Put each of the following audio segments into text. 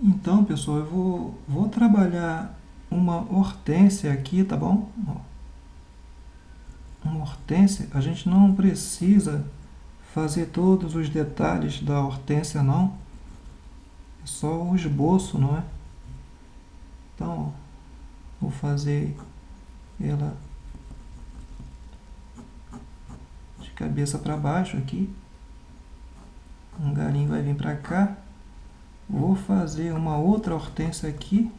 Então, pessoal, eu vou trabalhar uma hortênsia aqui, tá bom? Uma hortênsia, a gente não precisa fazer todos os detalhes da hortênsia, não. É só o esboço, não é? Então, ó, vou fazer ela de cabeça para baixo aqui. Um galinho vai vir para cá. Vou fazer uma outra hortênsia aqui.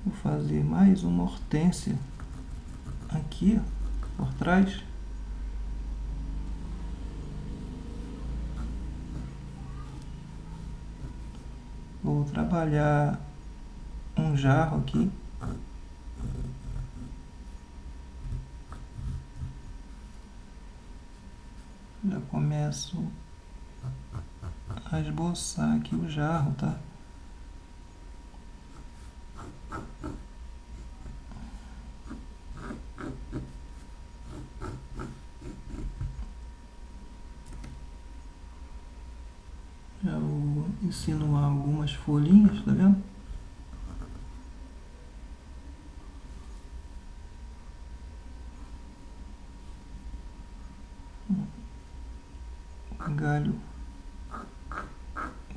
Vou fazer mais uma hortênsia aqui, ó, por trás. Vou trabalhar um jarro aqui. Já começo a esboçar aqui o jarro, tá? Já vou insinuar algumas folhinhas, tá vendo? O galho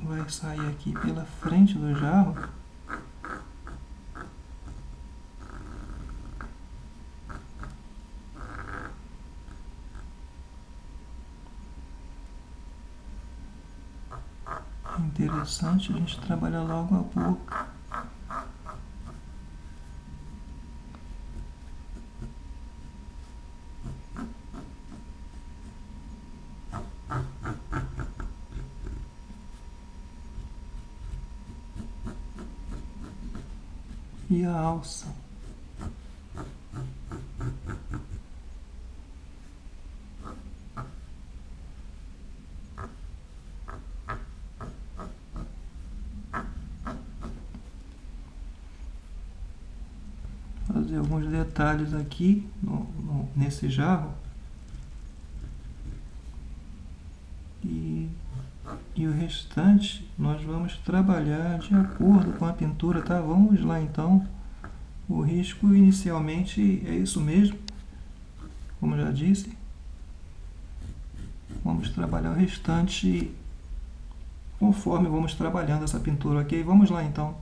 vai sair aqui pela frente do jarro. Interessante a gente trabalhar logo a boca. E a alça. Fazer alguns detalhes aqui nesse jarro. E o restante nós vamos trabalhar de acordo com a pintura, tá? Vamos lá então. O risco inicialmente é isso mesmo, como eu já disse. Vamos trabalhar o restante conforme vamos trabalhando essa pintura, ok? Vamos lá então.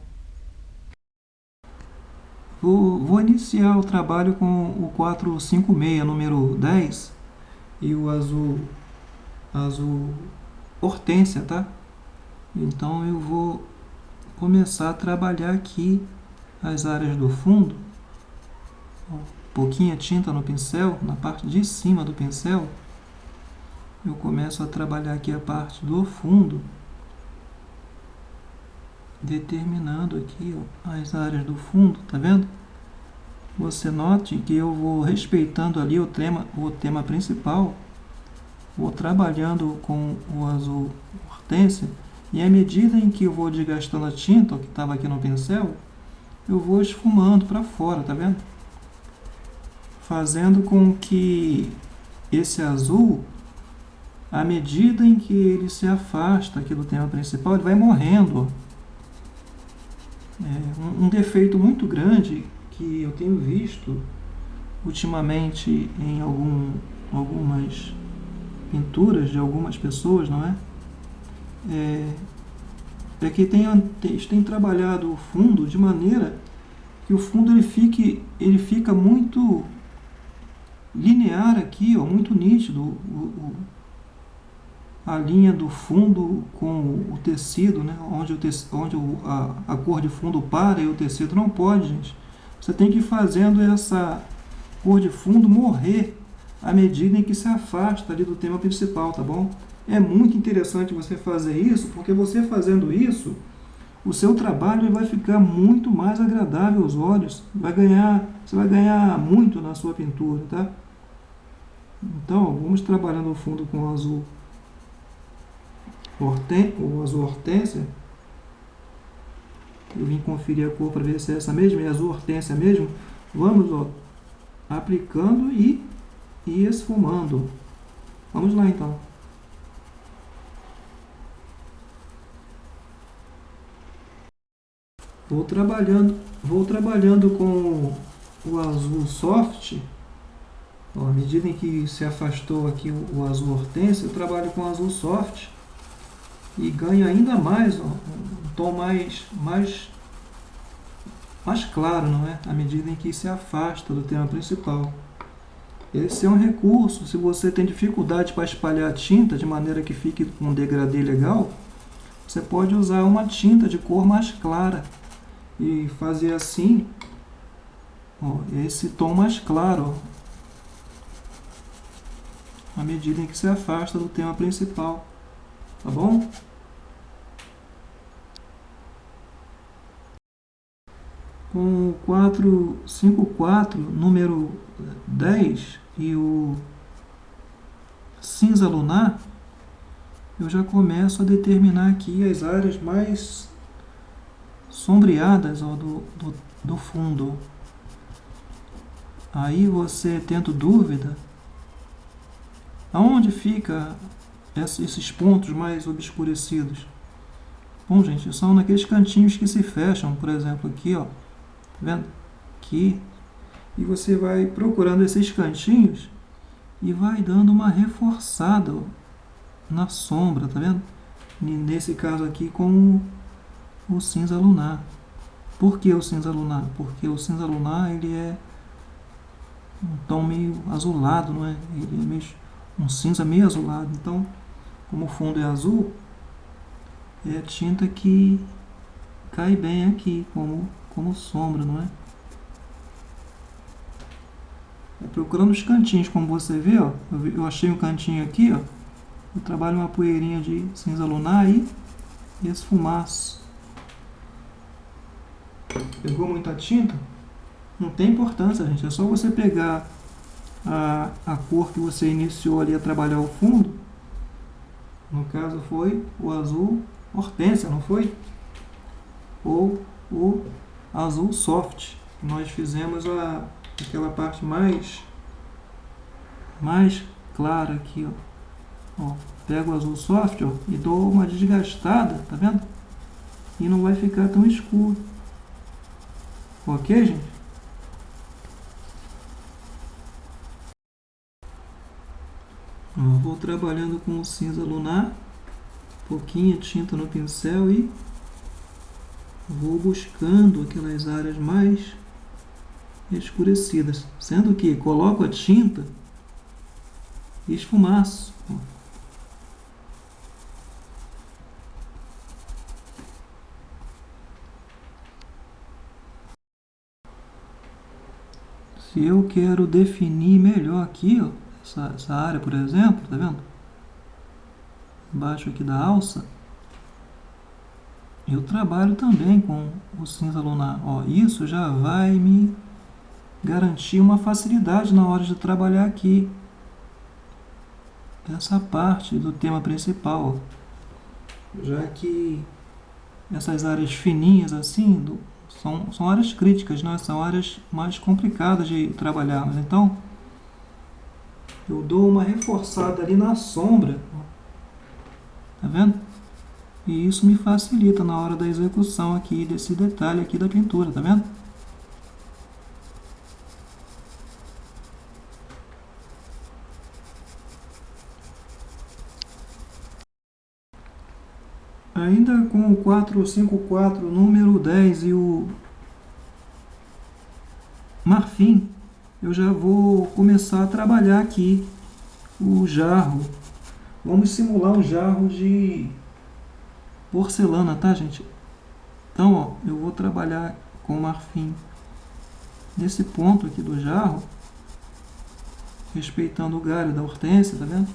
Vou iniciar o trabalho com o 456, número 10, e o azul hortênsia, tá? Então eu vou começar a trabalhar aqui as áreas do fundo. Pouquinha tinta no pincel, na parte de cima do pincel. Eu começo a trabalhar aqui a parte do fundo, determinando aqui, ó, as áreas do fundo, tá vendo? Você note que eu vou respeitando ali o tema principal, vou trabalhando com o azul hortênsia, e à medida em que eu vou desgastando a tinta, que estava aqui no pincel, eu vou esfumando para fora, tá vendo? Fazendo com que esse azul, à medida em que ele se afasta aqui do tema principal, ele vai morrendo. Um defeito muito grande que eu tenho visto ultimamente em algumas pinturas de algumas pessoas, não é? É que eles têm trabalhado o fundo de maneira que o fundo ele fica muito linear aqui, ó, muito nítido. a linha do fundo com o tecido, né? Onde a cor de fundo para e o tecido não pode, gente. Você tem que ir fazendo essa cor de fundo morrer à medida em que se afasta ali do tema principal, tá bom? É muito interessante você fazer isso, porque você fazendo isso, o seu trabalho vai ficar muito mais agradável aos olhos. Você vai ganhar muito na sua pintura, tá? Então, vamos trabalhando o fundo com o azul hortênsia. Eu vim conferir a cor para ver se é essa mesma, é azul hortênsia mesmo. Vamos, ó, aplicando e esfumando. Vamos lá, então. Vou trabalhando com o azul soft. Ó, à medida em que se afastou aqui o azul hortênsia, eu trabalho com o azul soft e ganho ainda mais, ó, um tom mais claro, não é? À medida em que se afasta do tema principal. Esse é um recurso. Se você tem dificuldade para espalhar a tinta de maneira que fique um degradê legal, você pode usar uma tinta de cor mais clara e fazer assim, ó, esse tom mais claro, ó, à medida em que se afasta do tema principal, tá bom? Com o 454, número 10 e o cinza lunar, eu já começo a determinar aqui as áreas mais sombreadas, ó, do fundo. Aí você, tendo dúvida, aonde fica esses pontos mais obscurecidos? Bom, gente, são naqueles cantinhos que se fecham, por exemplo, aqui, ó, tá vendo? Aqui. E você vai procurando esses cantinhos e vai dando uma reforçada, ó, na sombra, tá vendo? E nesse caso aqui com o cinza lunar. Por que o cinza lunar? Porque o cinza lunar ele é um tom meio azulado, não é? Ele é meio, um cinza meio azulado. Então, como o fundo é azul, é a tinta que cai bem aqui, como sombra, não é? Procurando os cantinhos, como você vê, ó, eu achei um cantinho aqui, ó, eu trabalho uma poeirinha de cinza lunar e esfumaço. Pegou muita tinta? Não tem importância, gente. É só você pegar a cor que você iniciou ali a trabalhar o fundo. No caso foi o azul hortênsia, não foi? Ou o azul soft. Nós fizemos aquela parte mais clara aqui, ó. Pego o azul soft, ó, e dou uma desgastada, tá vendo? E não vai ficar tão escuro. Ok, gente? Ó, vou trabalhando com o cinza lunar, pouquinha tinta no pincel e vou buscando aquelas áreas mais escurecidas, sendo que coloco a tinta e esfumaço. Se eu quero definir melhor aqui, ó, essa área, por exemplo, tá vendo? Embaixo aqui da alça, eu trabalho também com o cinza lunar. Ó, isso já vai me garantir uma facilidade na hora de trabalhar aqui essa parte do tema principal, ó. Já que essas áreas fininhas assim são áreas críticas, né? São áreas mais complicadas de trabalhar. Mas então eu dou uma reforçada ali na sombra, tá vendo? E isso me facilita na hora da execução aqui desse detalhe aqui da pintura, tá vendo? Ainda com o 454, número 10 e o marfim, eu já vou começar a trabalhar aqui o jarro. Vamos simular um jarro de porcelana, tá, gente? Então, ó, eu vou trabalhar com marfim nesse ponto aqui do jarro, respeitando o galho da hortênsia, tá vendo?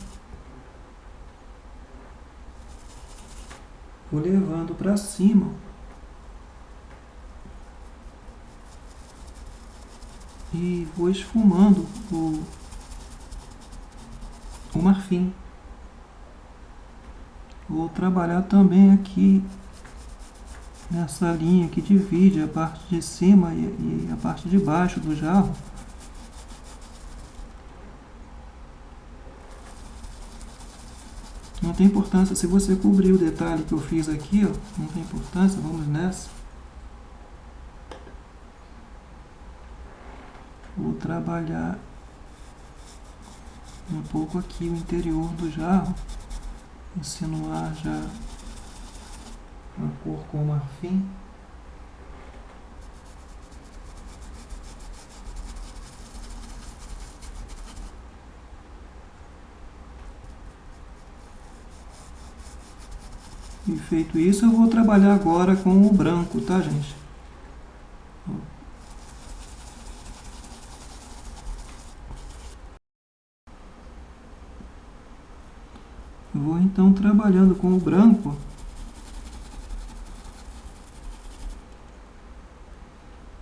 Vou levando para cima e vou esfumando o marfim. Vou trabalhar também aqui nessa linha que divide a parte de cima e a parte de baixo do jarro. Não tem importância se você cobrir o detalhe que eu fiz aqui, ó, não tem importância, vamos nessa. Vou trabalhar um pouco aqui o interior do jarro, insinuar já a cor com marfim. E feito isso, eu vou trabalhar agora com o branco, tá, gente? Eu vou então trabalhando com o branco.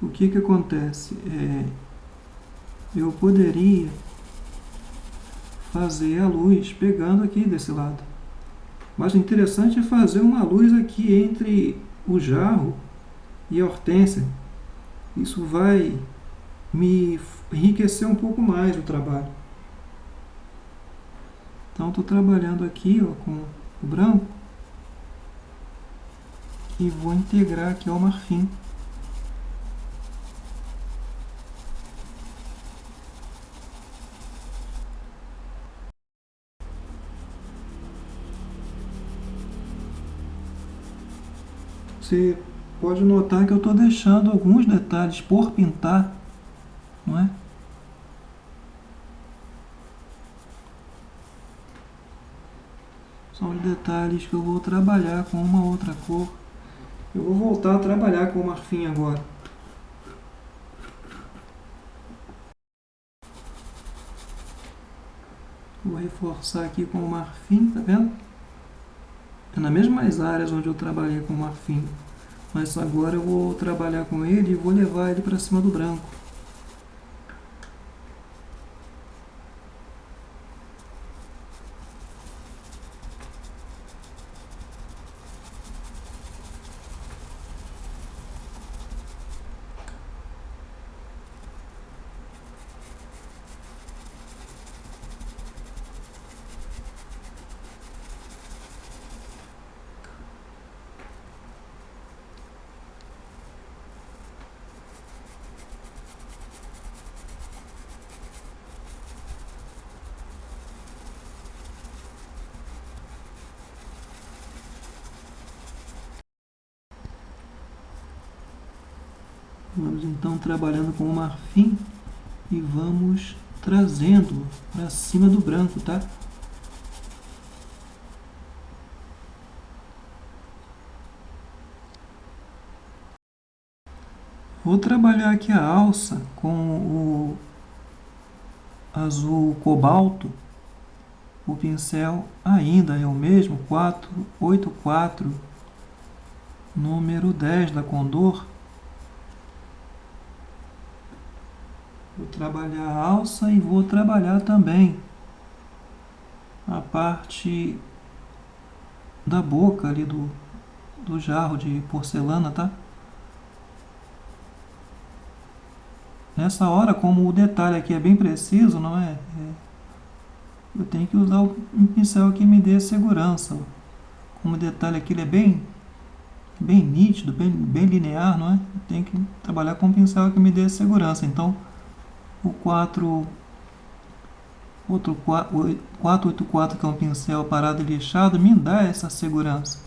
O que que acontece? Eu poderia fazer a luz pegando aqui desse lado. Mas o interessante é fazer uma luz aqui entre o jarro e a hortênsia. Isso vai me enriquecer um pouco mais o trabalho. Então estou trabalhando aqui, ó, com o branco e vou integrar aqui ao marfim. Você pode notar que eu estou deixando alguns detalhes por pintar, não é? São os detalhes que eu vou trabalhar com uma outra cor. Eu vou voltar a trabalhar com o marfim agora. Vou reforçar aqui com o marfim, tá vendo? É nas mesmas áreas onde eu trabalhei com o marfim. Mas agora eu vou trabalhar com ele e vou levar ele para cima do branco. Vamos então trabalhando com o marfim e vamos trazendo para cima do branco, tá? Vou trabalhar aqui a alça com o azul cobalto. O pincel ainda é o mesmo, 484, número 10 da Condor. Vou trabalhar a alça e vou trabalhar também a parte da boca ali do jarro de porcelana, tá? Nessa hora, como o detalhe aqui é bem preciso, não é? Eu tenho que usar um pincel que me dê segurança. Como o detalhe aqui ele é bem nítido, bem linear, não é? Eu tenho que trabalhar com um pincel que me dê segurança. Então, o 484, que é um pincel parado e lixado, me dá essa segurança.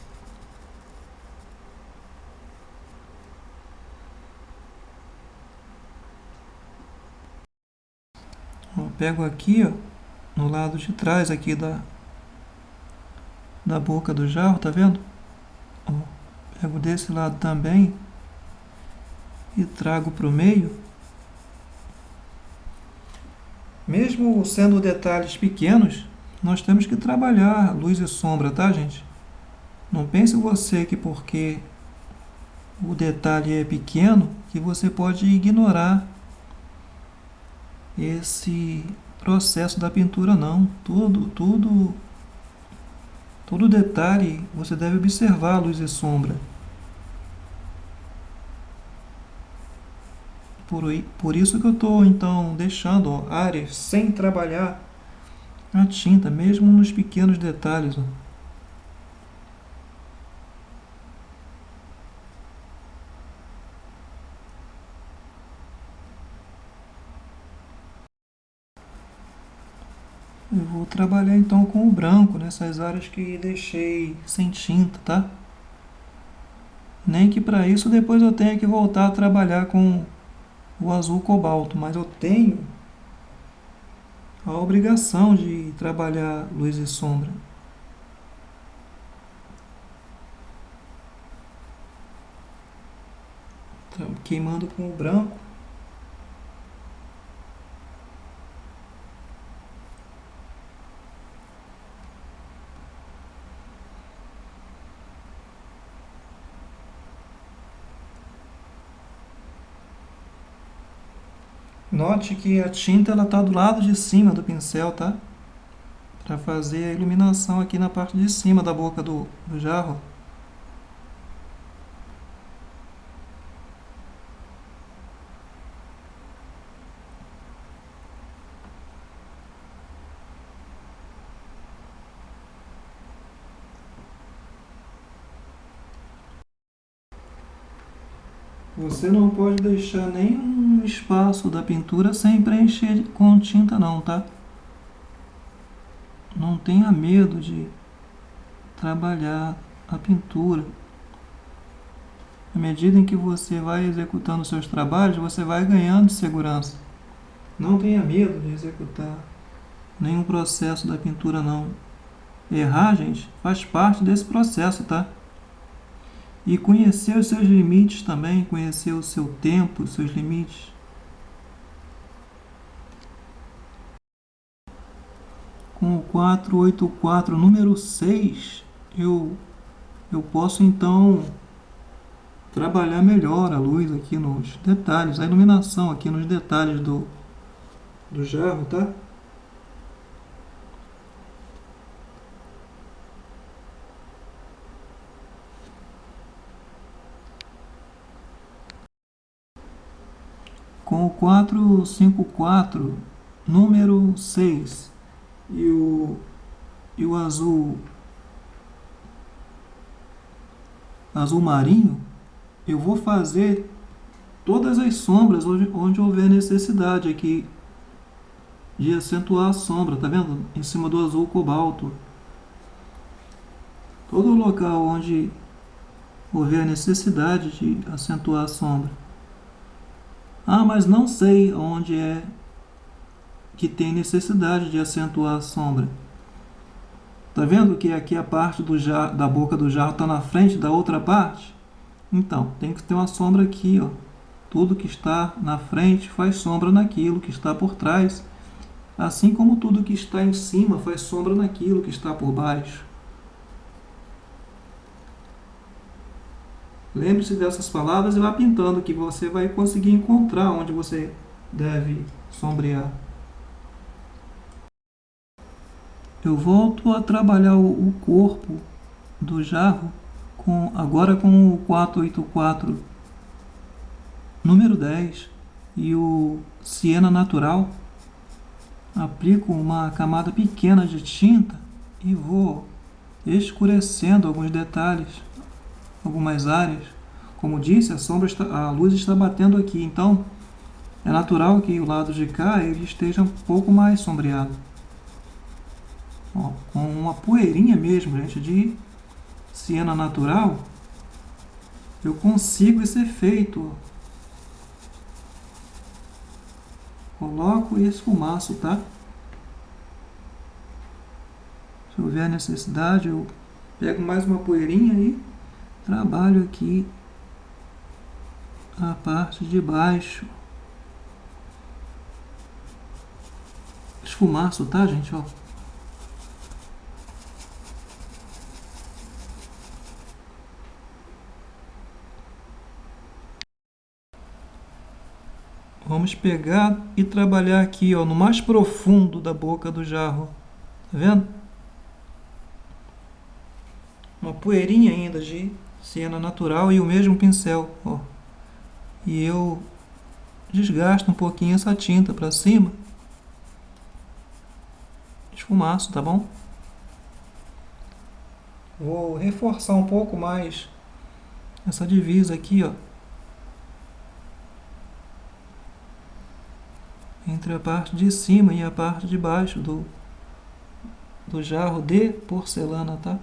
Eu pego aqui, ó, no lado de trás aqui da boca do jarro, tá vendo? Ó, pego desse lado também e trago para o meio. Mesmo sendo detalhes pequenos, nós temos que trabalhar luz e sombra, tá, gente? Não pense você que porque o detalhe é pequeno, que você pode ignorar esse processo da pintura, não. Todo detalhe você deve observar luz e sombra. Por isso que eu estou então deixando áreas sem trabalhar a tinta, mesmo nos pequenos detalhes. Ó. Eu vou trabalhar então com o branco nessas áreas que deixei sem tinta, tá? Nem que para isso depois eu tenha que voltar a trabalhar com o azul cobalto, mas eu tenho a obrigação de trabalhar luz e sombra. Queimando com o branco. Note que a tinta ela está do lado de cima do pincel, tá? Para fazer a iluminação aqui na parte de cima da boca do jarro. Você não pode deixar nenhum espaço da pintura sem preencher com tinta não, tá? Não tenha medo de trabalhar a pintura. À medida em que você vai executando seus trabalhos, você vai ganhando segurança. Não tenha medo de executar nenhum processo da pintura não. Errar, gente, faz parte desse processo, tá? E conhecer os seus limites também, conhecer o seu tempo, os seus limites. Com o 484 número 6, eu posso então trabalhar melhor a luz aqui nos detalhes, a iluminação aqui nos detalhes do jarro, tá? Com o 454 número 6 e o azul marinho, eu vou fazer todas as sombras onde houver necessidade aqui de acentuar a sombra, tá vendo? Em cima do azul cobalto. Todo local onde houver necessidade de acentuar a sombra. Ah, mas não sei onde é que tem necessidade de acentuar a sombra. Tá vendo que aqui a parte da boca do jarro está na frente da outra parte? Então, tem que ter uma sombra aqui, ó. Tudo que está na frente faz sombra naquilo que está por trás, assim como tudo que está em cima faz sombra naquilo que está por baixo. Lembre-se dessas palavras e vá pintando, que você vai conseguir encontrar onde você deve sombrear. Eu volto a trabalhar o corpo do jarro agora com o 484 número 10 e o siena natural. Aplico uma camada pequena de tinta e vou escurecendo alguns detalhes, algumas áreas. Como disse, a luz está batendo aqui, então é natural que o lado de cá ele esteja um pouco mais sombreado. Ó, com uma poeirinha mesmo, gente, de siena natural, eu consigo esse efeito. Coloco e esfumaço, tá? Se houver necessidade, eu Pego mais uma poeirinha e trabalho aqui a parte de baixo. Esfumaço, tá, gente? Ó. Vamos pegar e trabalhar aqui, ó, no mais profundo da boca do jarro. Tá vendo? Uma poeirinha ainda de siena natural e o mesmo pincel, ó. E eu desgasto um pouquinho essa tinta para cima. Esfumaço, tá bom? Vou reforçar um pouco mais essa divisa aqui, ó, entre a parte de cima e a parte de baixo do jarro de porcelana, tá?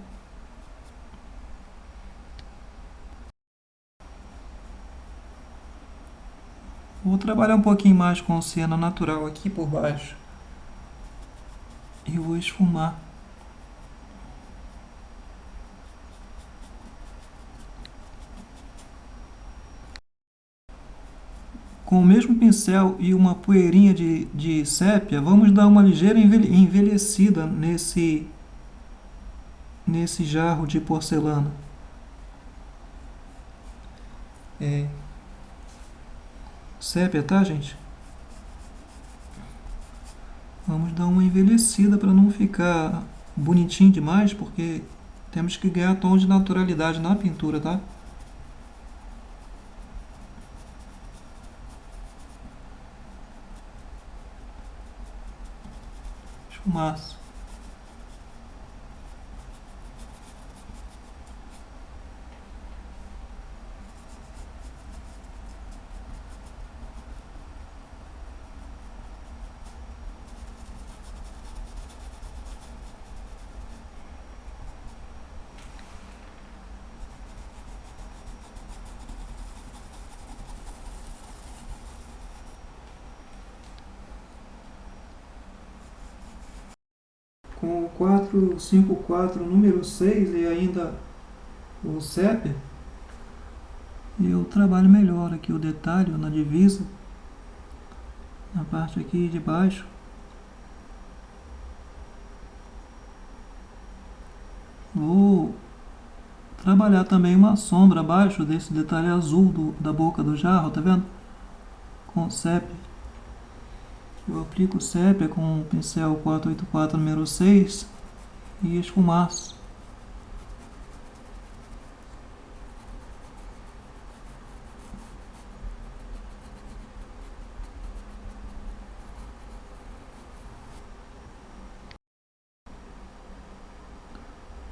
Vou trabalhar um pouquinho mais com siena natural aqui por baixo. E vou esfumar. Com o mesmo pincel e uma poeirinha de sépia, vamos dar uma ligeira envelhecida nesse jarro de porcelana. É sépia, tá, gente? Vamos dar uma envelhecida para não ficar bonitinho demais, porque temos que ganhar tom de naturalidade na pintura, tá? Esfumaço. Com o 454 número 6 e ainda o sépia, eu trabalho melhor aqui o detalhe na divisa, na parte aqui de baixo. Vou trabalhar também uma sombra abaixo desse detalhe azul da boca do jarro, tá vendo? Com sépia. Eu aplico sépia com o pincel 484 número 6 e esfumaço.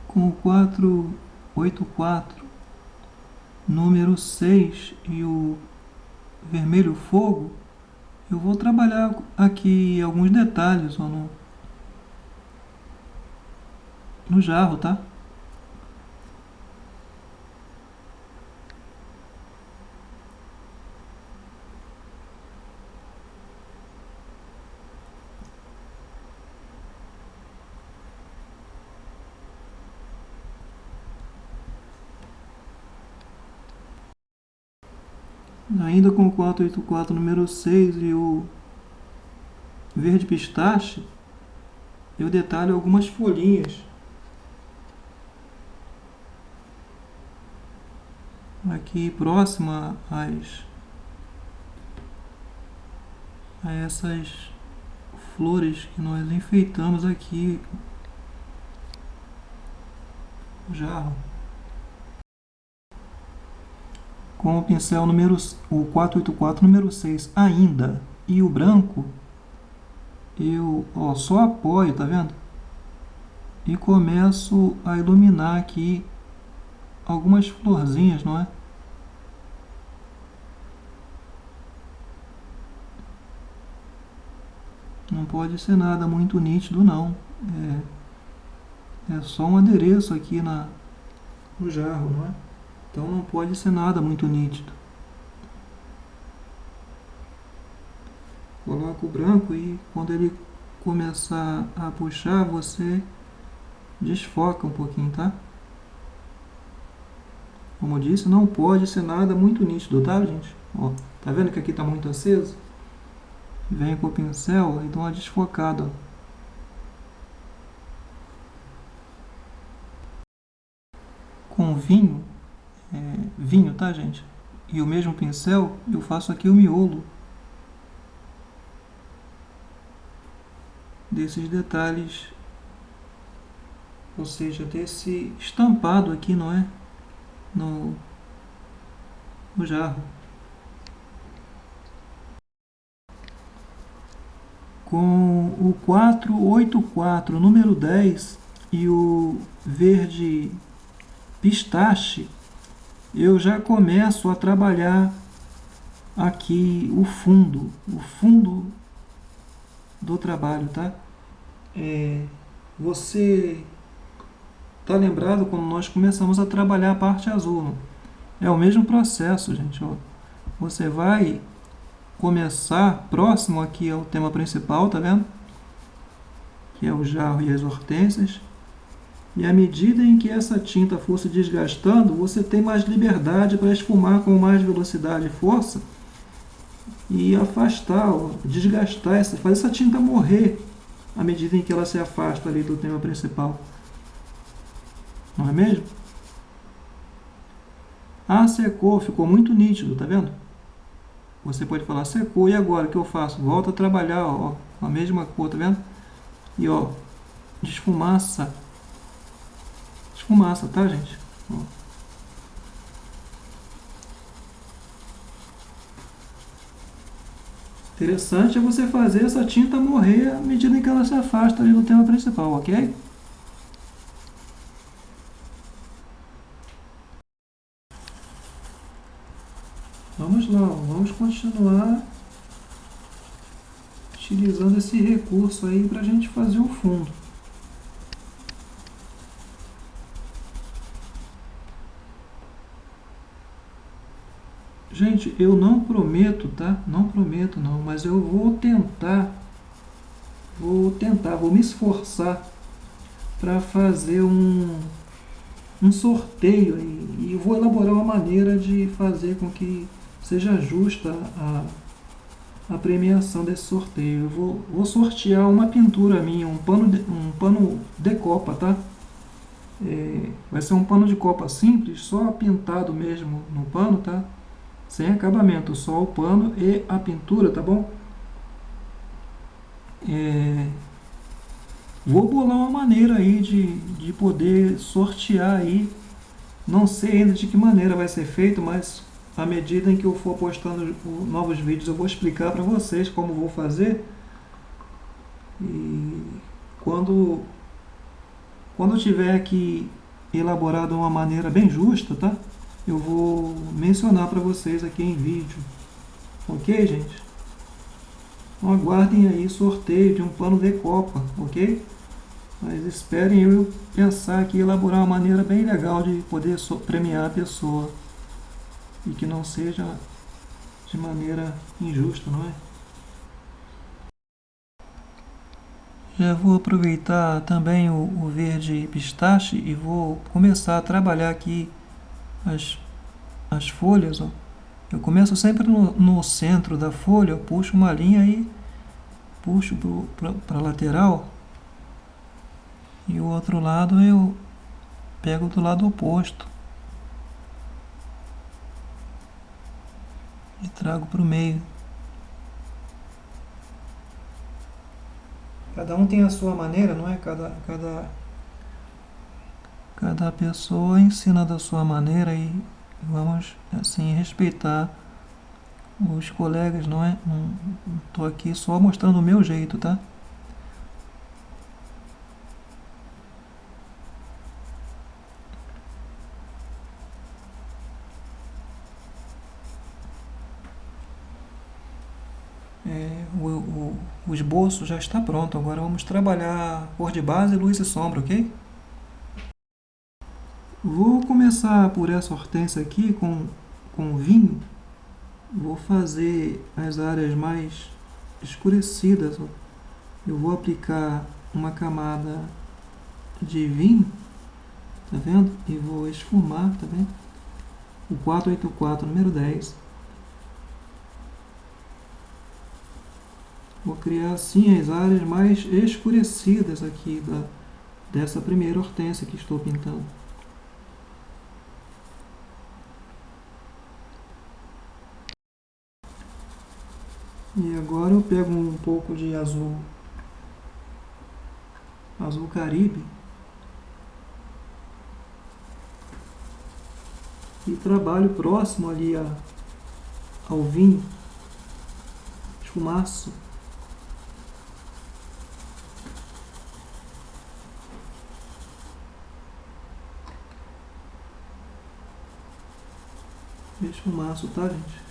Com o 484 número 6 e o vermelho fogo, eu vou trabalhar aqui alguns detalhes no jarro, tá? Ainda com o 484 número 6 e o verde pistache, eu detalho algumas folhinhas aqui próxima a essas flores que nós enfeitamos aqui o jarro. Com o pincel o 484 número 6 ainda e o branco, eu só apoio, tá vendo? E começo a iluminar aqui algumas florzinhas, não é? Não pode ser nada muito nítido, não. É só um adereço aqui no jarro, não é? Então não pode ser nada muito nítido. Coloca o branco e quando ele começar a puxar, você desfoca um pouquinho, tá? Como eu disse, não pode ser nada muito nítido, tá, gente? Ó, tá vendo que aqui tá muito aceso? Venho com o pincel e dou uma desfocada. Com vinho, vinho, tá, gente? E o mesmo pincel, eu faço aqui o miolo desses detalhes, ou seja, desse estampado aqui, não é? No jarro. Com o 484, número 10 e o verde pistache, eu já começo a trabalhar aqui o fundo do trabalho, tá? Você tá lembrado quando nós começamos a trabalhar a parte azul? Não? É o mesmo processo, gente. Ó. Você vai começar próximo aqui ao tema principal, tá vendo? Que é o jarro e as hortênsias. E à medida em que essa tinta for se desgastando, você tem mais liberdade para esfumar com mais velocidade e força e afastar, ó, desgastar, fazer essa tinta morrer à medida em que ela se afasta ali do tema principal. Não é mesmo? Ah, secou, ficou muito nítido, tá vendo? Você pode falar, secou, e agora o que eu faço? Volta a trabalhar, ó, a mesma cor, tá vendo? E ó, desfumaça. Desfumaça, tá, gente? Ó. Interessante é você fazer essa tinta morrer à medida que ela se afasta ali do tema principal, ok? Vamos lá, vamos continuar utilizando esse recurso aí para a gente fazer o fundo. Gente, eu não prometo, tá? Não prometo não, mas eu vou me esforçar para fazer um sorteio aí, e vou elaborar uma maneira de fazer com que seja justa a premiação desse sorteio. Eu vou sortear uma pintura minha, um pano de copa, tá? Vai ser um pano de copa simples, só pintado mesmo no pano, tá? Sem acabamento, só o pano e a pintura, tá bom? Vou bolar uma maneira aí de poder sortear aí. Não sei ainda de que maneira vai ser feito, mas à medida em que eu for postando novos vídeos, eu vou explicar para vocês como vou fazer. E quando eu tiver aqui elaborado uma maneira bem justa, tá? Eu vou mencionar para vocês aqui em vídeo. Ok, gente? Então aguardem aí sorteio de um pano de copa, ok? Mas esperem eu pensar aqui, elaborar uma maneira bem legal de poder premiar a pessoa. E que não seja de maneira injusta, não é? Já vou aproveitar também o verde pistache e vou começar a trabalhar aqui as folhas. Ó. Eu começo sempre no centro da folha, eu puxo uma linha e puxo para a lateral. E o outro lado eu pego do lado oposto e trago para o meio. Cada um tem a sua maneira, não é? Cada pessoa ensina da sua maneira e vamos, assim, respeitar os colegas, não é? Não estou aqui só mostrando o meu jeito, tá? O esboço já está pronto, agora vamos trabalhar cor de base, luz e sombra, ok? Vou começar por essa hortênsia aqui com vinho. Vou fazer as áreas mais escurecidas. Ó. Eu vou aplicar uma camada de vinho, tá vendo? E vou esfumar, tá vendo? o 484, número 10. Vou criar assim as áreas mais escurecidas aqui dessa primeira hortênsia que estou pintando. E agora eu pego um pouco de azul Caribe e trabalho próximo ali ao vinho, esfumaço. Esfumaço, tá, gente?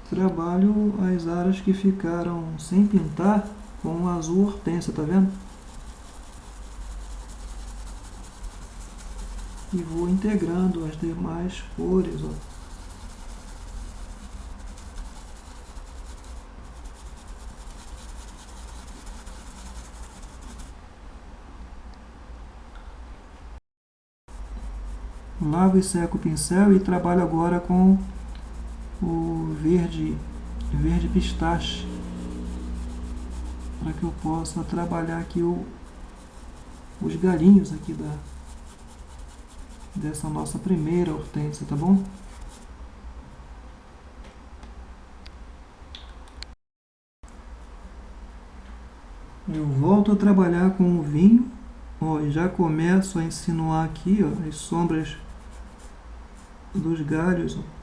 Trabalho as áreas que ficaram sem pintar com azul hortênsia, tá vendo? E vou integrando as demais cores, ó. Lavo e seco o pincel e trabalho agora com o verde pistache, para que eu possa trabalhar aqui os galinhos aqui dessa nossa primeira hortênsia, tá bom? Eu volto a trabalhar com o vinho, ó, e já começo a insinuar aqui, ó, as sombras dos galhos, ó.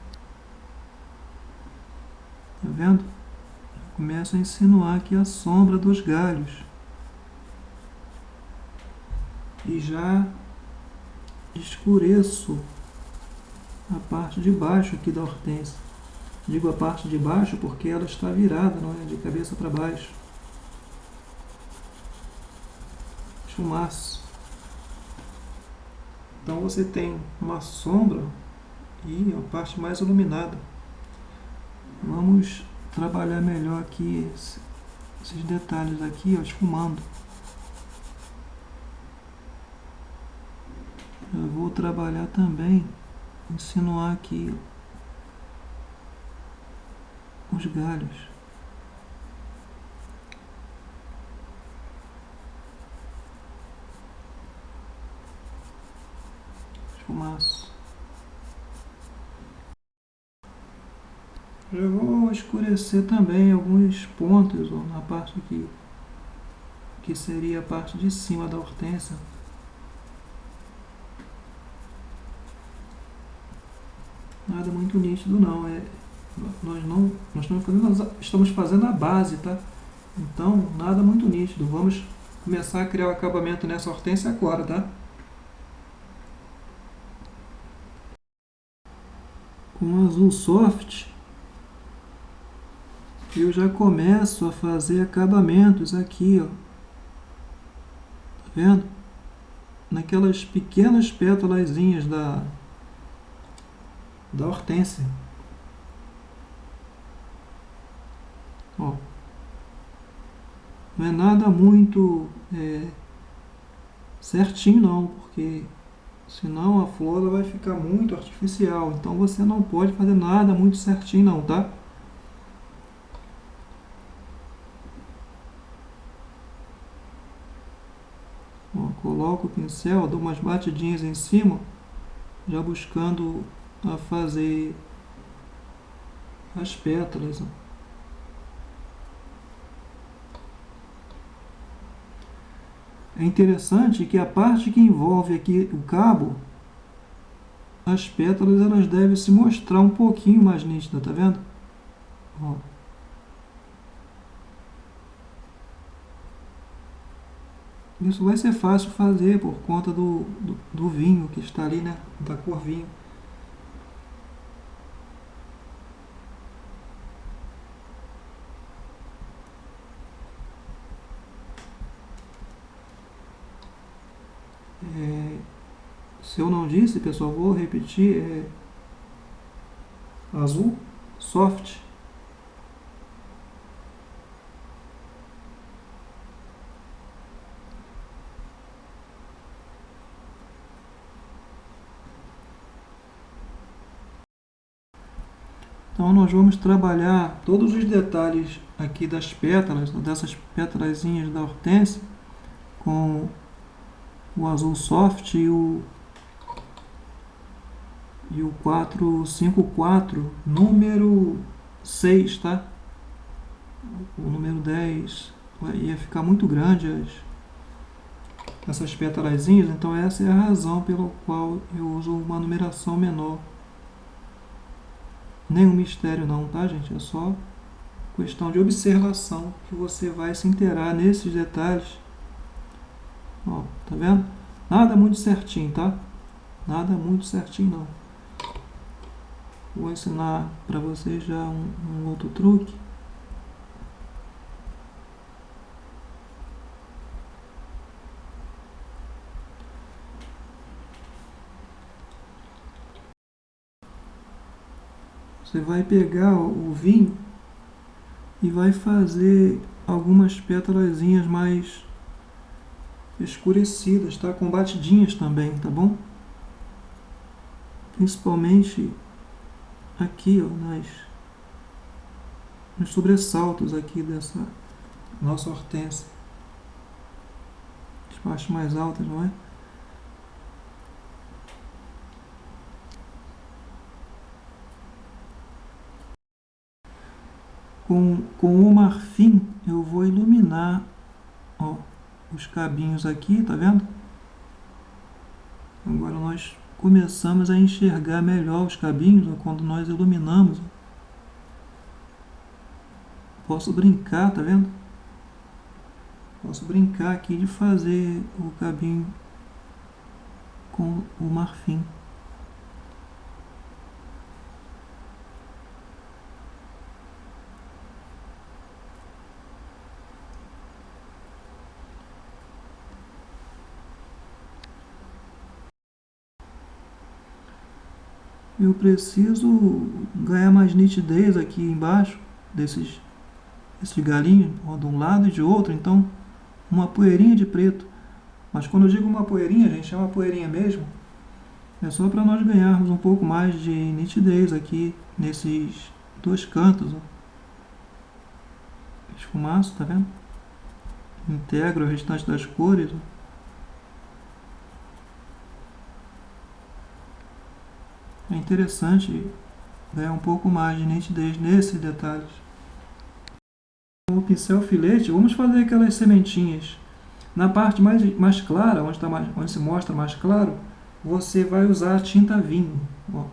Tá vendo? Começo a insinuar aqui a sombra dos galhos. E já escureço a parte de baixo aqui da hortênsia. Digo a parte de baixo porque ela está virada, não é? De cabeça para baixo. Esfumaço. Então você tem uma sombra e a parte mais iluminada. Vamos trabalhar melhor aqui esses detalhes aqui, ó, esfumando. Eu vou trabalhar também, insinuar aqui os galhos. Esfumaço. Já vou escurecer também alguns pontos, ó, na parte aqui, que seria a parte de cima da hortênsia. Nada muito nítido não, nós estamos fazendo a base, tá? Então, nada muito nítido. Vamos começar a criar o acabamento nessa hortênsia agora, tá? Com azul soft, eu já começo a fazer acabamentos aqui, ó. Tá vendo? Naquelas pequenas pétalazinhas da hortênsia. Ó. Não é nada muito certinho não, porque senão a flor vai ficar muito artificial. Então você não pode fazer nada muito certinho não, tá? Ó, coloco o pincel, dou umas batidinhas em cima, já buscando a fazer as pétalas. Ó. É interessante que a parte que envolve aqui o cabo, as pétalas elas devem se mostrar um pouquinho mais nítidas, tá vendo? Ó. Isso vai ser fácil fazer por conta do vinho que está ali, né? Da cor vinho. Se eu não disse, pessoal, vou repetir. Azul soft. Então nós vamos trabalhar todos os detalhes aqui das pétalas, dessas pétalazinhas da hortênsia, com o azul soft e o 454, número 6, tá? O número 10 ia ficar muito grande essas pétalazinhas, então essa é a razão pela qual eu uso uma numeração menor. Nenhum mistério não, tá, gente? É só questão de observação que você vai se inteirar nesses detalhes. Ó, tá vendo? Nada muito certinho, tá? Nada muito certinho não. Vou ensinar para vocês já um outro truque. Você vai pegar o vinho e vai fazer algumas pétalazinhas mais escurecidas, tá? Com batidinhas também, tá bom? Principalmente aqui, ó, nos sobressaltos aqui dessa nossa hortênsia. As partes mais altas, não é? Com o marfim eu vou iluminar, ó, os cabinhos aqui, tá vendo? Agora nós começamos a enxergar melhor os cabinhos, ó, quando nós iluminamos. Posso brincar, tá vendo? Posso brincar aqui de fazer o cabinho com o marfim. Eu preciso ganhar mais nitidez aqui embaixo desses galinhos, ó, de um lado e de outro, então uma poeirinha de preto. Mas quando eu digo uma poeirinha, gente, é uma poeirinha mesmo. É só para nós ganharmos um pouco mais de nitidez aqui nesses dois cantos, ó. Esfumaço, tá vendo? Integra o restante das cores, ó. É interessante ganhar um pouco mais de nitidez nesses detalhes. Com o pincel filete, vamos fazer aquelas sementinhas. Na parte mais clara, onde se mostra mais claro, você vai usar a tinta vinho. Ó.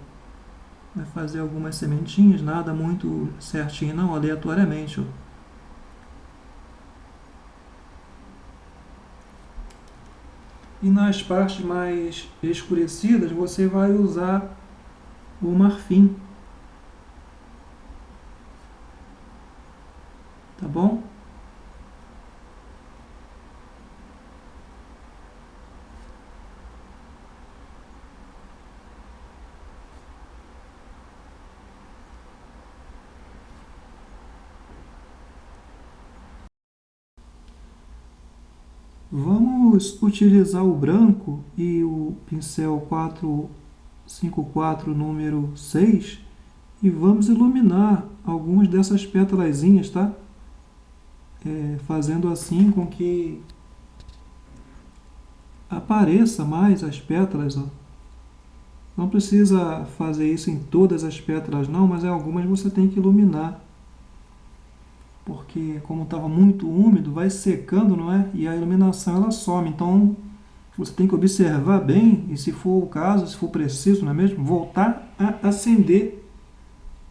Vai fazer algumas sementinhas, nada muito certinho não, aleatoriamente. Ó. E nas partes mais escurecidas, você vai usar o marfim. Tá bom? Vamos utilizar o branco e o pincel 454 número 6 e vamos iluminar algumas dessas pétalazinhas, tá? Fazendo assim com que apareça mais as pétalas, ó. Não precisa fazer isso em todas as pétalas não, mas em algumas você tem que iluminar. Porque como estava muito úmido, vai secando, não é? E a iluminação ela some. Então você tem que observar bem e, se for o caso, se for preciso, não é mesmo? Voltar a acender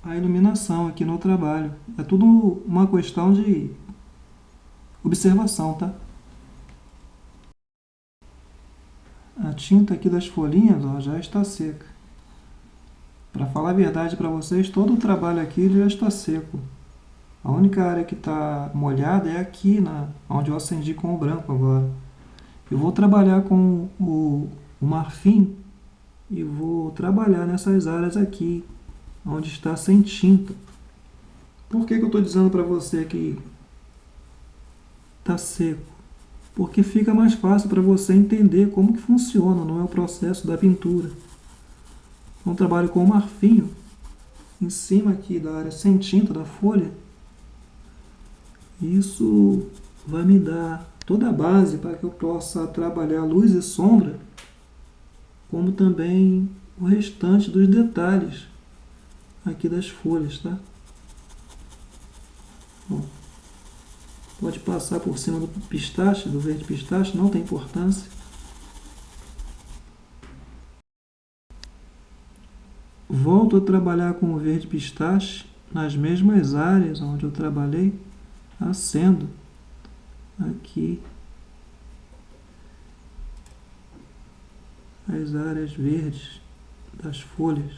a iluminação aqui no trabalho. É tudo uma questão de observação, tá? A tinta aqui das folhinhas, ó, já está seca. Para falar a verdade para vocês, todo o trabalho aqui já está seco. A única área que está molhada é aqui, onde eu acendi com o branco agora. Eu vou trabalhar com o marfim e vou trabalhar nessas áreas aqui, onde está sem tinta. Por que eu estou dizendo para você que está seco? Porque fica mais fácil para você entender como que funciona, não é o processo da pintura. Então, eu trabalho com o marfim, em cima aqui da área sem tinta da folha. Isso vai me dar toda a base para que eu possa trabalhar luz e sombra, como também o restante dos detalhes aqui das folhas, tá? Bom, pode passar por cima do pistache, do verde pistache, não tem importância. Volto a trabalhar com o verde pistache nas mesmas áreas onde eu trabalhei, acendo aqui as áreas verdes das folhas.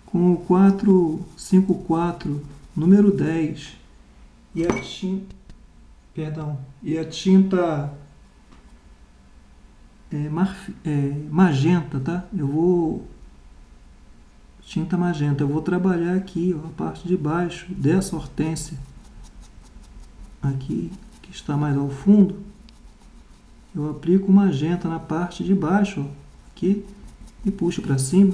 Com o 454, número 10, e a tinta, magenta, tá? Tinta magenta, eu vou trabalhar aqui, ó, a parte de baixo dessa hortênsia, aqui, que está mais ao fundo. Eu aplico magenta na parte de baixo, ó, aqui, e puxo para cima.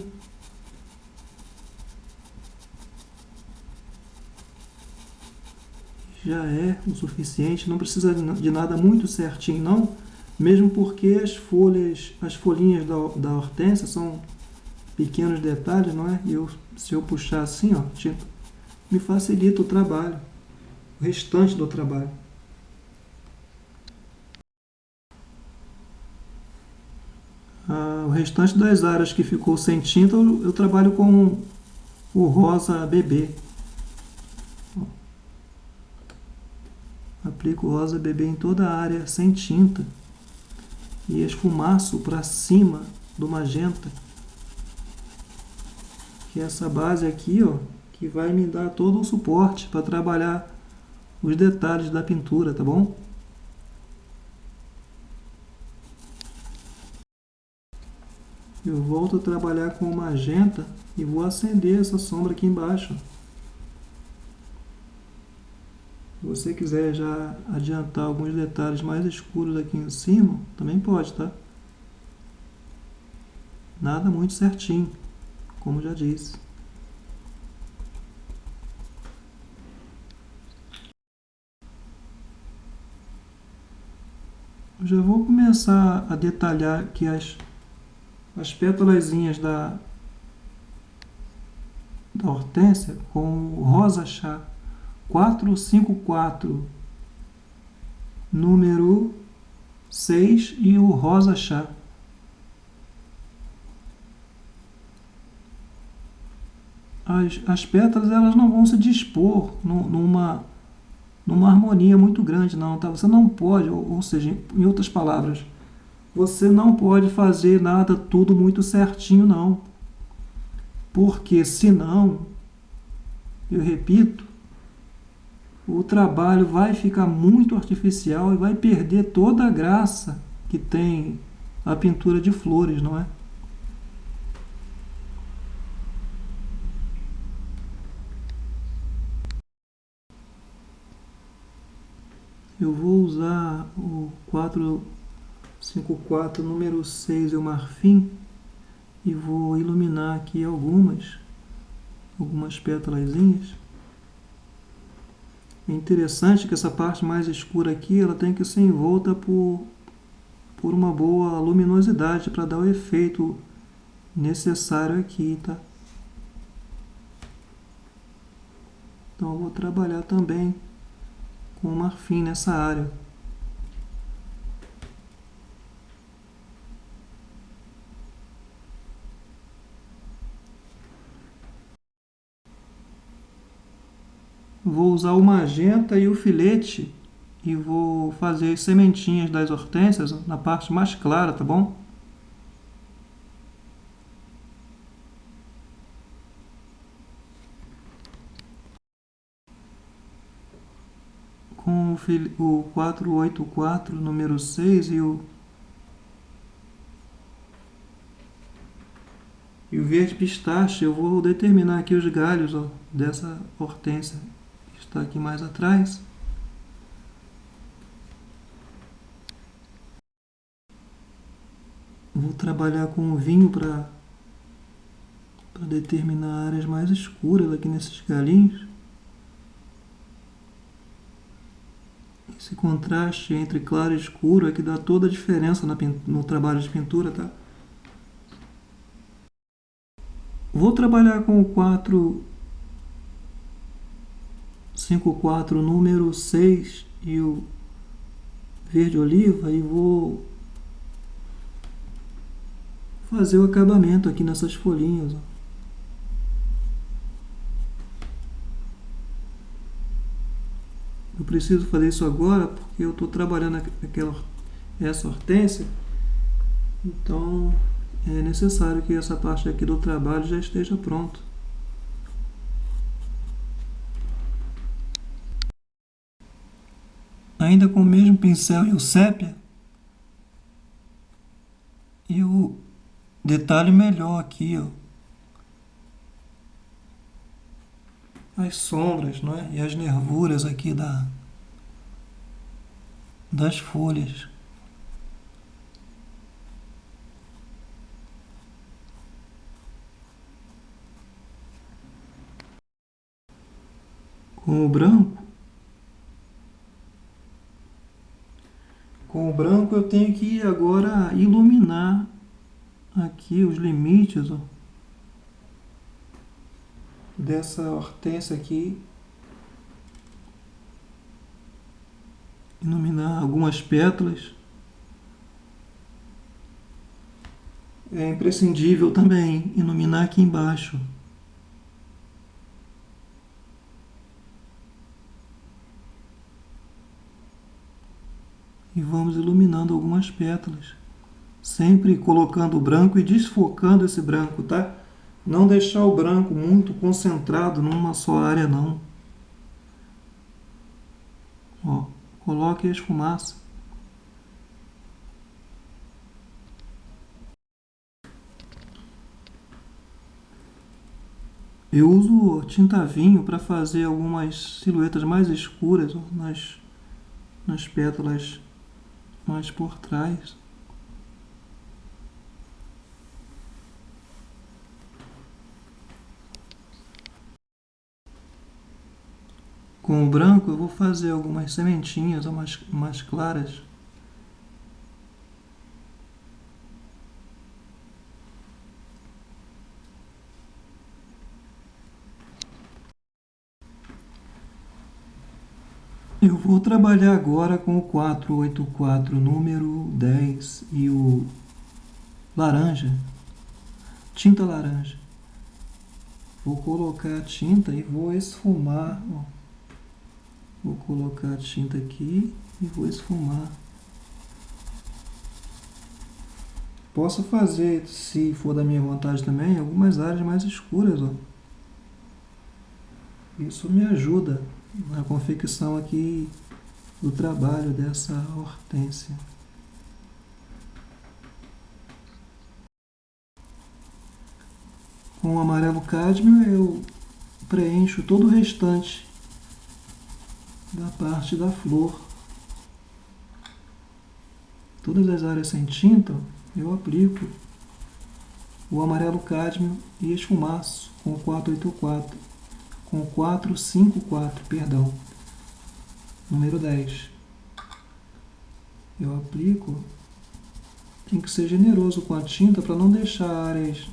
Já é o suficiente, não precisa de nada muito certinho não, mesmo porque as folhinhas da hortênsia são pequenos detalhes, não é? E se eu puxar assim, ó, me facilita o trabalho, o restante do trabalho. O restante das áreas que ficou sem tinta, eu trabalho com o rosa bebê. Aplico rosa bebê em toda a área sem tinta e esfumaço para cima do magenta, que é essa base aqui, ó, que vai me dar todo o suporte para trabalhar os detalhes da pintura, tá bom? Eu volto a trabalhar com o magenta e vou acender essa sombra aqui embaixo. Se você quiser já adiantar alguns detalhes mais escuros aqui em cima, também pode, tá? Nada muito certinho, como já disse. Eu já vou começar a detalhar aqui as pétalazinhas da hortênsia com o rosa chá 454, número 6, e o rosa chá. As pétalas elas não vão se dispor numa harmonia muito grande, não, tá? Você não pode, ou seja, em outras palavras, você não pode fazer nada tudo muito certinho, não. Porque senão, eu repito, o trabalho vai ficar muito artificial e vai perder toda a graça que tem a pintura de flores, não é? Eu vou usar o 454 número 6 e o marfim e vou iluminar aqui algumas pétalazinhas. É interessante que essa parte mais escura aqui ela tem que ser envolta por uma boa luminosidade para dar o efeito necessário aqui, tá? Então eu vou trabalhar também com o marfim nessa área. Vou usar o magenta e o filete e vou fazer as sementinhas das hortênsias na parte mais clara, tá bom? Com o 484, número 6 e o verde pistache, eu vou determinar aqui os galhos, ó, dessa hortênsia que está aqui mais atrás. vou trabalhar com o vinho para determinar áreas mais escuras aqui nesses galinhos. Esse contraste entre claro e escuro é que dá toda a diferença no trabalho de pintura, tá? Vou trabalhar com o 454 número 6 e o verde oliva e vou fazer o acabamento aqui nessas folhinhas. Ó. Eu preciso fazer isso agora porque eu estou trabalhando essa hortênsia, então é necessário que essa parte aqui do trabalho já esteja pronta. Ainda com o mesmo pincel e o sépia, eu detalhe melhor aqui, ó, as sombras, não é? E as nervuras aqui das folhas. Com o branco, eu tenho que agora iluminar aqui os limites, ó, dessa hortênsia aqui. Iluminar algumas pétalas. É imprescindível também iluminar aqui embaixo. E vamos iluminando algumas pétalas. Sempre colocando o branco e desfocando esse branco, tá? Não deixar o branco muito concentrado numa só área, não. Ó, coloque a esfumaça. Eu uso tinta vinho para fazer algumas silhuetas mais escuras, ó, nas pétalas mais por trás. Com o branco eu vou fazer algumas sementinhas mais claras. Eu vou trabalhar agora com o 484, número 10 e o laranja, tinta laranja. Vou colocar a tinta e vou esfumar. Ó. Vou colocar a tinta aqui e vou esfumar. Posso fazer, se for da minha vontade também, algumas áreas mais escuras. Ó. Isso me ajuda na confecção aqui do trabalho dessa hortênsia. Com o amarelo cádmio eu preencho todo o restante da parte da flor. Todas as áreas sem tinta eu aplico o amarelo cádmio e esfumaço com o 484, com o 454, perdão, número 10. Eu aplico, tem que ser generoso com a tinta para não deixar áreas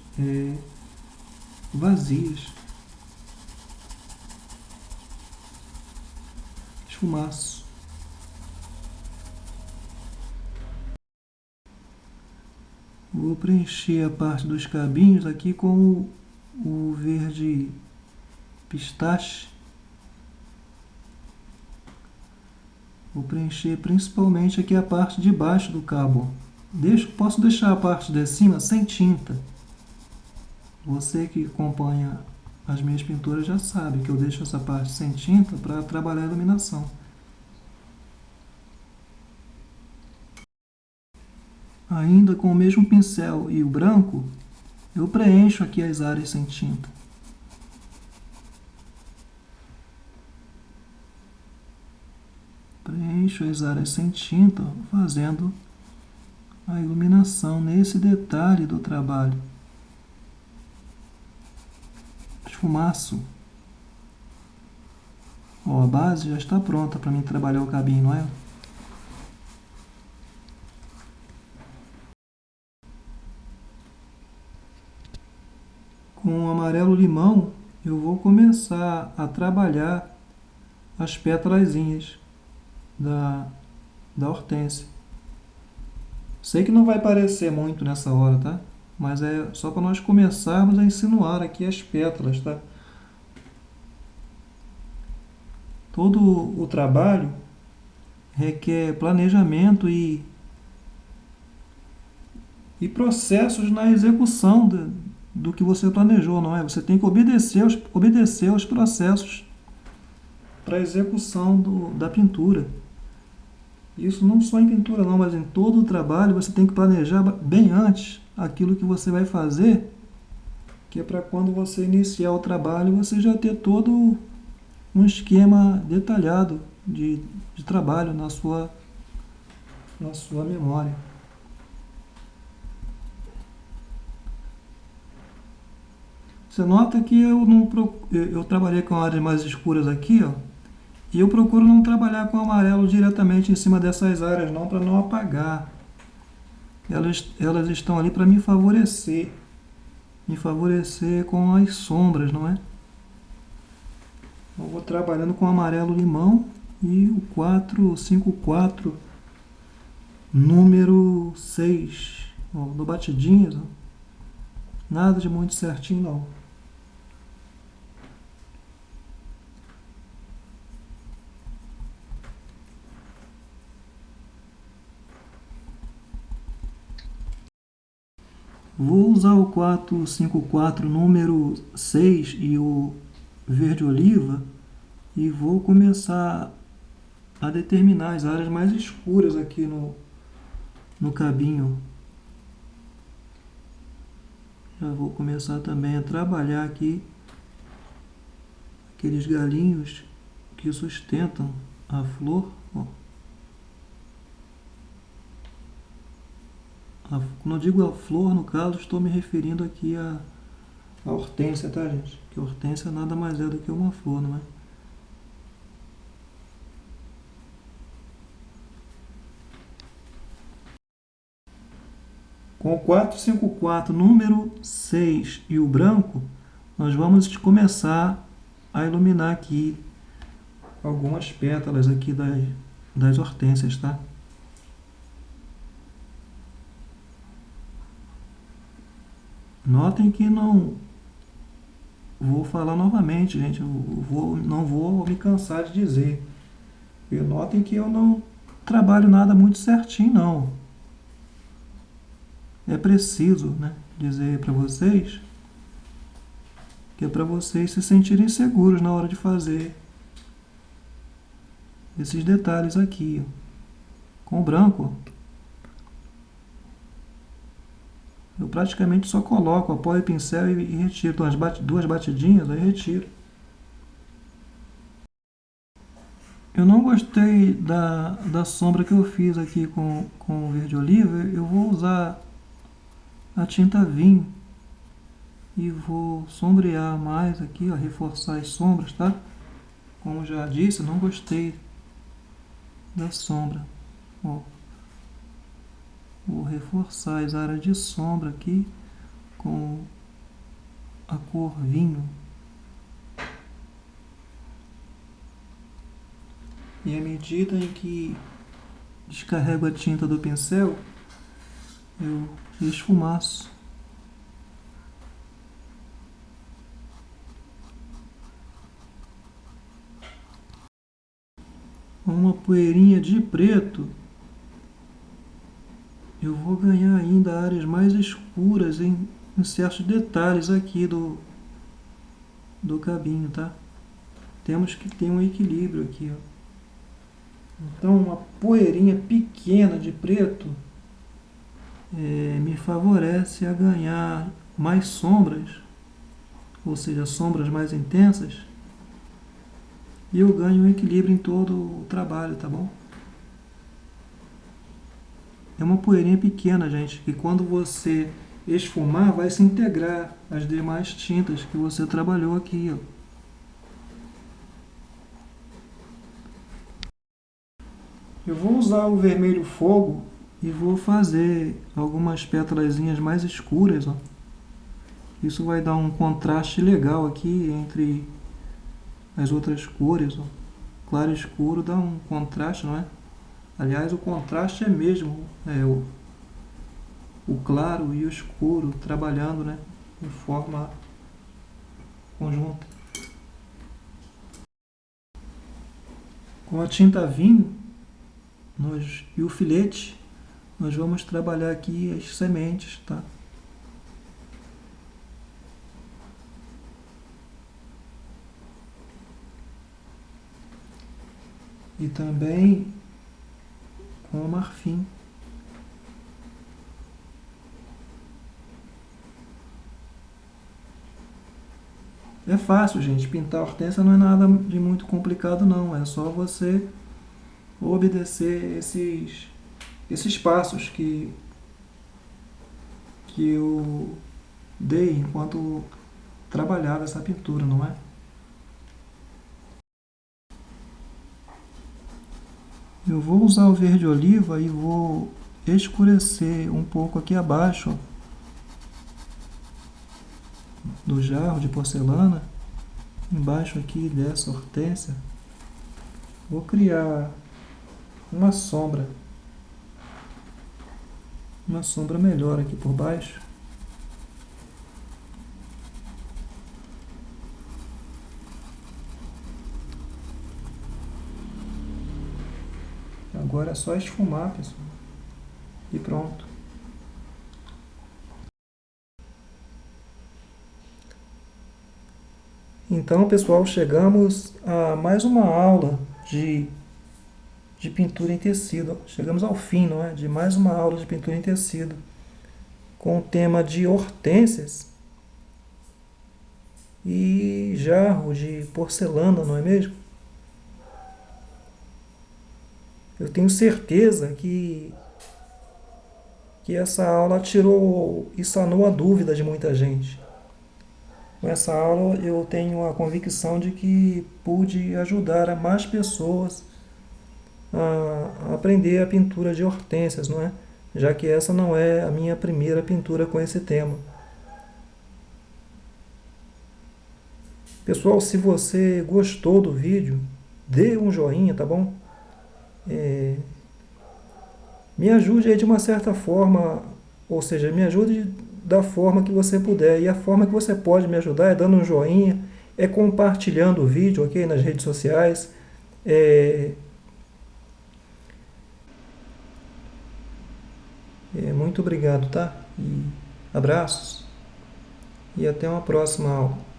vazias. Esfumaço. Vou preencher a parte dos cabinhos aqui com o verde pistache. Vou preencher principalmente aqui a parte de baixo do cabo. Posso deixar a parte de cima sem tinta. Você que acompanha as minhas pinturas já sabe que eu deixo essa parte sem tinta para trabalhar a iluminação. Ainda com o mesmo pincel e o branco, eu preencho aqui as áreas sem tinta. Preencho as áreas sem tinta, fazendo a iluminação nesse detalhe do trabalho. Esfumaço. Ó, a base já está pronta para mim trabalhar o cabinho, não é? Com o amarelo limão, eu vou começar a trabalhar as pétalazinhas da hortênsia. Sei que não vai parecer muito nessa hora, tá? Mas é só para nós começarmos a insinuar aqui as pétalas, tá? Todo o trabalho requer planejamento e processos na execução do que você planejou, não é? Você tem que obedecer aos processos para a execução da pintura. Isso não só em pintura não, mas em todo o trabalho você tem que planejar bem antes aquilo que você vai fazer, que é para quando você iniciar o trabalho você já ter todo um esquema detalhado de trabalho na sua memória. Você nota que eu trabalhei com áreas mais escuras aqui, ó, e eu procuro não trabalhar com amarelo diretamente em cima dessas áreas não, para não apagar. Elas estão ali para me favorecer com as sombras, não é? Eu vou trabalhando com amarelo limão e o 454 número 6. Ó, dou batidinhas, ó. Nada de muito certinho não. Vou usar o 454 número 6 e o verde oliva e vou começar a determinar as áreas mais escuras aqui no cabinho. Já vou começar também a trabalhar aqui aqueles galinhos que sustentam a flor. Ó. Quando eu digo a flor, no caso, estou me referindo aqui a hortênsia, tá, gente? Que a hortênsia nada mais é do que uma flor, não é? Com o 454, número 6 e o branco, nós vamos começar a iluminar aqui algumas pétalas aqui das hortênsias, tá? Notem que não vou falar novamente, gente, não vou me cansar de dizer. E notem que eu não trabalho nada muito certinho, não. É preciso, né, dizer para vocês que é para vocês se sentirem seguros na hora de fazer esses detalhes aqui. Ó. Com o branco, eu praticamente só coloco, apoio o pincel e retiro. Duas batidinhas, aí retiro. Eu não gostei da sombra que eu fiz aqui com o verde oliva. Eu vou usar a tinta vinho e vou sombrear mais aqui, ó, reforçar as sombras, tá? Como já disse, eu não gostei da sombra. Ó, vou reforçar as áreas de sombra aqui com a cor vinho. E à medida em que descarrego a tinta do pincel, eu esfumaço. Uma poeirinha de preto, eu vou ganhar ainda áreas mais escuras em certos detalhes aqui do cabinho, tá? Temos que ter um equilíbrio aqui, ó. Então, uma poeirinha pequena de preto me favorece a ganhar mais sombras, ou seja, sombras mais intensas, e eu ganho um equilíbrio em todo o trabalho, tá bom? é uma poeirinha pequena, gente, que quando você esfumar vai se integrar às demais tintas que você trabalhou aqui, ó. Eu vou usar o vermelho fogo e vou fazer algumas pétalazinhas mais escuras, ó. Isso vai dar um contraste legal aqui entre as outras cores, ó. Claro e escuro dá um contraste, não é? Aliás, o contraste é mesmo o claro e o escuro trabalhando, né, de forma conjunta. Com a tinta vinho e o filete, nós vamos trabalhar aqui as sementes, tá? E também com o marfim. É fácil, gente. Pintar hortênsia não é nada de muito complicado, não. É só você obedecer esses passos que eu dei enquanto trabalhava essa pintura, não é? Eu vou usar o verde oliva e vou escurecer um pouco aqui abaixo do jarro de porcelana, embaixo aqui dessa hortênsia. Vou criar uma sombra melhor aqui por baixo. Agora é só esfumar, pessoal. E pronto. Então, pessoal, chegamos a mais uma aula de pintura em tecido. Chegamos ao fim, não é? De mais uma aula de pintura em tecido, com o tema de hortênsias e jarro de porcelana, não é mesmo? Eu tenho certeza que essa aula tirou e sanou a dúvida de muita gente. Com essa aula eu tenho a convicção de que pude ajudar a mais pessoas a aprender a pintura de hortênsias, não é? Já que essa não é a minha primeira pintura com esse tema. Pessoal, se você gostou do vídeo, dê um joinha, tá bom? Me ajude aí de uma certa forma, ou seja, me ajude da forma que você puder. E a forma que você pode me ajudar é dando um joinha, é compartilhando o vídeo, ok? Nas redes sociais. Muito obrigado, tá? E abraços e até uma próxima aula.